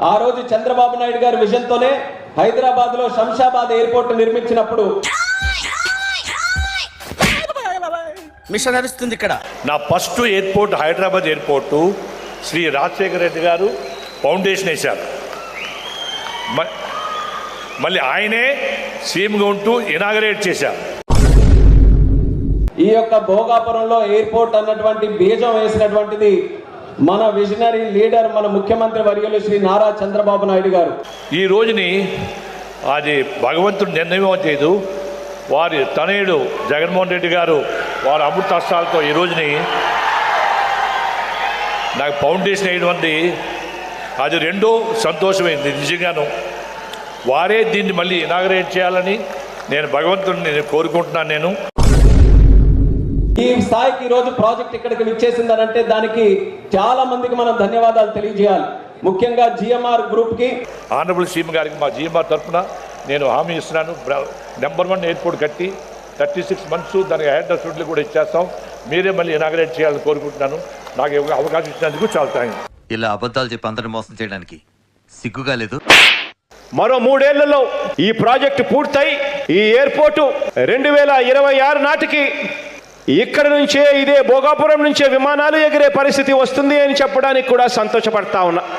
ఆ రోజు చంద్రబాబు నాయుడు గారి విజన్ తోనే హైదరాబాద్ లో శంషాబాద్ ఎయిర్పోర్ట్ నిర్మించినప్పుడు మిషన్ నడుస్తుంది ఇక్కడ. నా first airport Hyderabad airport Shri Rajasekhara Reddy garu foundation వేశారు. మళ్ళీ ఆయనే సీఎంగా ఉంటూ ఇనాగరేట్ చేశారు. ఈ యొక్క భోగాపురంలో ఎయిర్పోర్ట్ అన్నటువంటి బీజం వేసినటువంటిది మన విజనరీ లీడర్, మన ముఖ్యమంత్రి వర్యులు శ్రీ నారా చంద్రబాబు నాయుడు గారు. ఈ రోజుని అది భగవంతుడు నిర్ణయం చేయదు. వారి తనయుడు జగన్మోహన్ రెడ్డి గారు వారి అమృతాస్త్రాలతో ఈ రోజుని నాకు ఫౌండేషన్ వేయడం అది రెండో సంతోషమైంది. నిజంగాను వారే దీన్ని మళ్ళీ ఇనాగరేట్ చేయాలని నేను భగవంతుడిని కోరుకుంటున్నాను. నేను ఈ స్థాయికి ఈ రోజు ప్రాజెక్ట్ ఇక్కడికి విచ్చేసిందనంటే దానికి చాలా మందికి మనం ధన్యవాదాలు తెలియజేయాలి. ముఖ్యంగా జిఎంఆర్ గ్రూప్ కి, ఆనరబుల్ సీఎం గారికి మా జిఎంఆర్ తరఫున నేను హామీ ఇస్తున్నాను. నెంబర్ 1 ఎయిర్పోర్ట్ కట్టి 36 months దానికి హెడ్ అసెంబ్లీ కూడా ఇచ్చేస్తాం. మీరే మళ్ళీ ఇనాగరేట్ చేయాలని కోరుకుంటున్నాను. నాకు అవకాశం ఇచ్చినందుకు చాలా థాంక్స్. ఇలా అబద్ధాలు చెప్పి అందరిని మోసం చేయడానికి సిగ్గుగా లేదు? మరో 3 ఏళ్లలో ఈ ప్రాజెక్టు పూర్తయి ఈ ఎయిర్పోర్టు 2026 నాటికి ఇక్కడ నుంచే, ఇదే భోగాపురం నుంచే విమానాలు ఎగిరే పరిస్థితి వస్తుంది అని చెప్పడానికి కూడా సంతోషపడతా ఉన్నా.